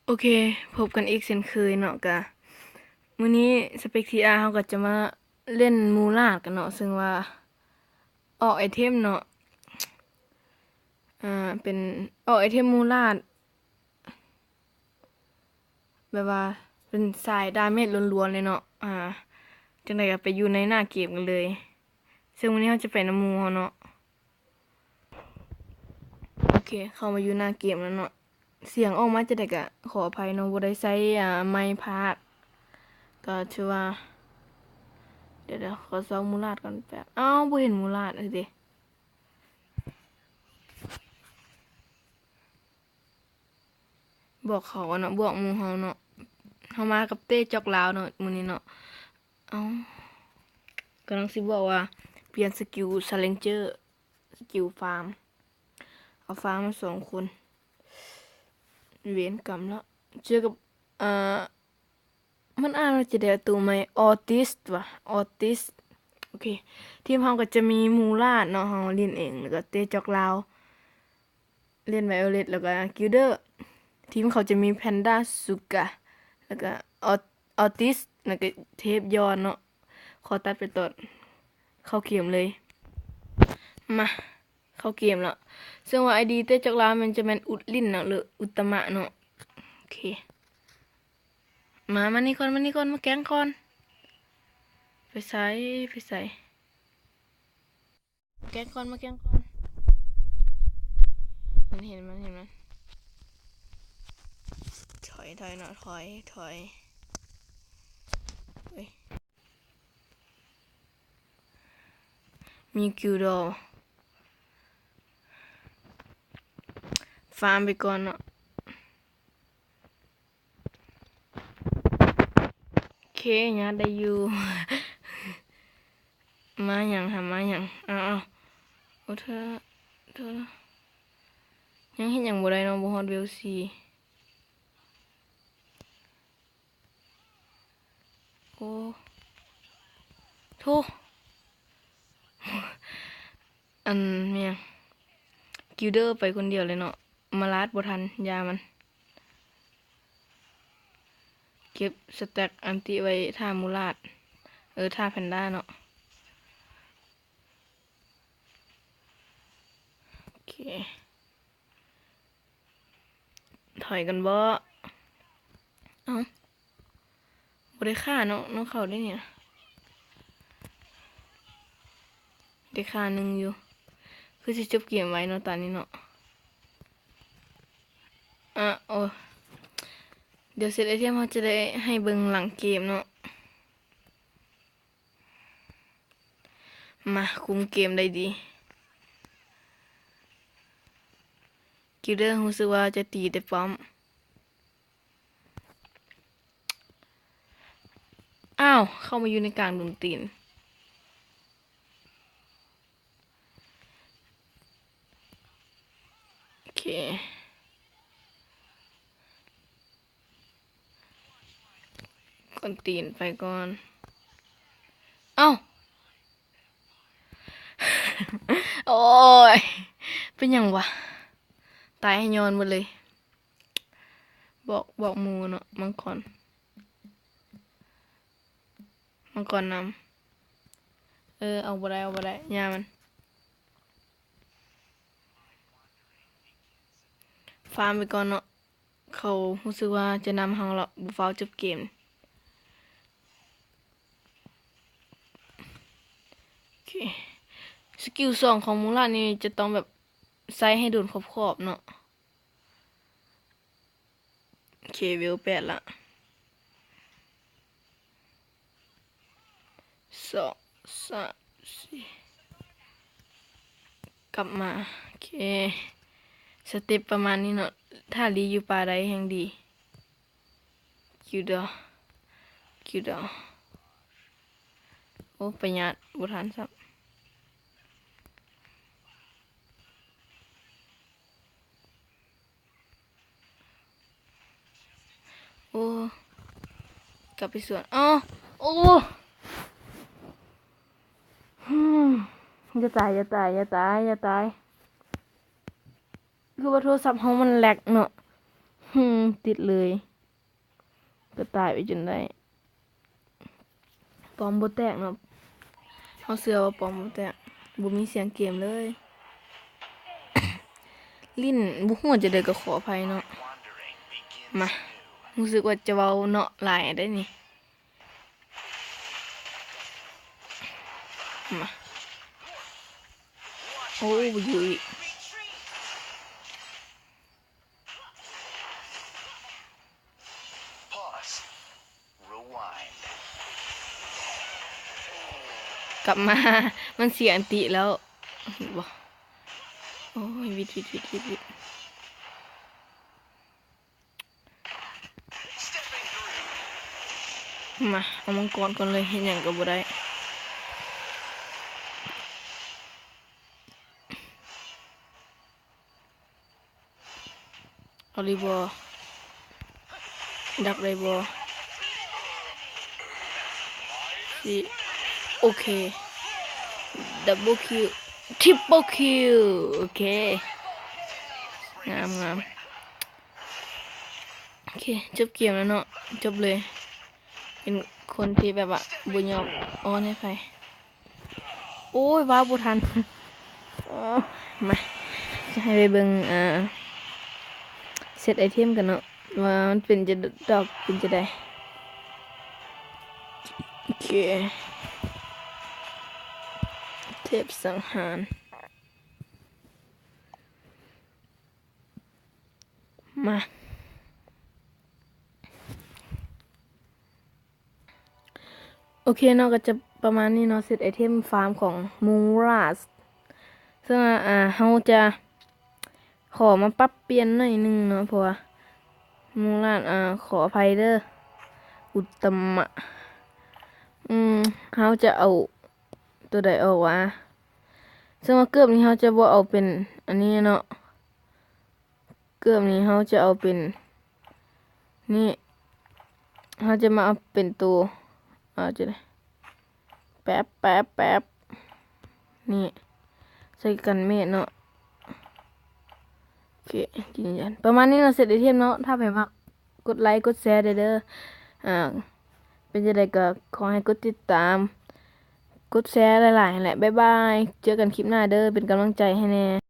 โอเคพบกันอีกเช่นเคยเนาะกะมื้อนี้สเปกทีอาร์เฮาก็จะมาเล่นมูลาดกันเนาะซึ่งว่าออกไอเทมเนาะเป็นออกไอเทมมูลาดแบบว่าเป็นสายดาเมจล้วนๆเลยเนาะจังไดก็ไปอยู่ในหน้าเกมกันเลยซึ่งวันนี้เราจะไปนำหมู่เฮาเนาะโอเคเข้ามาอยู่หน้าเกมแล้วเนาะเสียงออกมาจะได้ก็ขออภัยเนาะบ่ได้ใช้ไมค์พากย์ก็ถือว่าเดี๋ยวขอซองมูลาดก่อนแป๊บอ้าวบ่เห็นมูลาดเลยเด้ บอกเขาเนาะบอกหมู่เฮาเนาะเฮามากับเต้จอกลาวเนาะมื้อนี้เนาะเอ้ากำลังสิบอกว่าเปลี่ยนสกิลชาเลนเจอร์สกิลฟาร์มเอาฟาร์มมา2 คนเวรกรรมแล้วเจอกับเอ่อมันอ่านว่าจะได้ตัวไหมออทิสต์ว่ะออทิสโอเคทีมเฮาก็จะมีมูลาดเนาะเฮาเล่นเองแล้วก็เต้จอกลาวเล่นไวโอเลตแล้วก็กิลเดอร์ทีมเขาจะมีแพนด้าสุกะแล้วก็ออออติสแล้วก็เทปยอนเนาะขอตัดไปตดเข้าเกมเลยมาเข้าเกมแล้วซึ่งว่าไอดีเต้จักรลามันจะเป็นอุดลินเนาะหรืออุตมะเนาะโอเคมานี่ก่อนมาแกงก่อนไปใส่แกงก่อนมาแกงก่อนมันเห็นมันถอยเนาะถอยเอ้ยมีคิวดอฟาร์มไปก่อนเนาะโอเคเนี่ยได้อยู่มาอย่างมาอย่างเอาโอ้เธอยังเห็นอย่างบ่ได้เนาะบ่ฮอดเวล4โอ้โธ่อันเมียกิลเดอร์ไปคนเดียวเลยเนาะมาลาดบ่ทันยามันเก็บสแต็กอันติไว้ท่ามูลาดท่าแพนด้าเนาะโอเคถอยกันบ่เอ้าบ่ได้ฆ่าเนาะน้องเขาได้เนี่ยได้ฆ่าหนึ่งอยู่คือสิจบเกมไว้เนาะตอนนี้เนาะโอ้เดี๋ยวเสร็จไอเทมเขาจะได้ให้เบิ่งหลังเกมเนาะมาคุมเกมได้ดีกิลเดอร์รู้สึกว่าจะตีแต่ป้อมอ้าวเข้ามาอยู่ในกลางดุนตีนโอเคก่อนตีนไปก่อนเอ้าโอ้ยเป็นหยังวะตายให้ย้อนหมดเลยบอกหมูเนาะมังกรนำเอาบ่ได้ยามันฟาร์มไปก่อนเนาะเขารู้สึกว่าจะนำเฮาแล้วบ่ฟ้าวจบเกมโอเคสกิล2ของมูลานี่จะต้องแบบใส่ให้โดนขอบๆเนาะโอเคเวล8ละ2 3 4กลับมาโอเคสเต็ปประมาณนี้เนาะถ้าลีอยู่ป่าใดแห่งดีคิวดอคิวดอโอ้ประหยัดบ่ทันซับโอ้กลับไปสวนโอ้ฮึมอย่าตายคือว่าโทรศัพท์เฮามันแหลกเนาะ ติดเลยก็ตายไปจนได้ปอมบ่แตกเนาะเฮาเชื่อว่าปอมบ่แตกบ่มีเสียงเกมเลย ลิ้นบ่ฮู้จะได้ก็ขออภัยเนาะมารู้สึกว่าจะเว้าเนาะหลายได้นี่มาโอ้บ่อยู่อีก Pause. Rewind. กลับมา มันเสียอันติแล้วบ่โอ้ยวิด Stepping through. มาเอามังกรก่อนเลยเห็นหยังก็บ่ได้เอาเลยบ่ดักได้บ่สิโอเคดับเบิลคิวทริปเปิลคิวโอเคงามโอเคจบเกมแล้วเนาะจบเลยเป็นคนที่แบบว่าบ่ยอมอ้อนให้ใครโอ้ยว้าวบ่ทัน มาจะให้ไปเบิ่งเซตไอเทมกันเนาะว่ามันเป็นจะดอกเป็นจะได้โอเคเทพสังหารมาโอเคเนาะก็จะประมาณนี้เนาะเซตไอเทมฟาร์มของมูราสซึ่งเราจะขอมาปรับเปลี่ยนหน่อยนึงเนาะเพราะว่ามูราสขออภัยเด้ออุตตมะเขาจะเอาตัวใดออกวะซึ่งว่าเกือบนี้เขาจะบ่เอาเป็นอันนี้เนาะเกือบนี้เขาจะเอาเป็นนี่เขาจะมาเอาเป็นตัวจะได้แป๊บนี่ใส่กันเมฆเนาะโอเคยืนยันประมาณนี้เราเสร็จไอเทมเนาะถ้าไปมักกดไลค์กดแชร์เด้อเป็นจะได้ก็ขอให้กดติดตามกดแชร์หลายๆแหละบ๊ายบายเจอกันคลิปหน้าเด้อเป็นกำลังใจให้แน่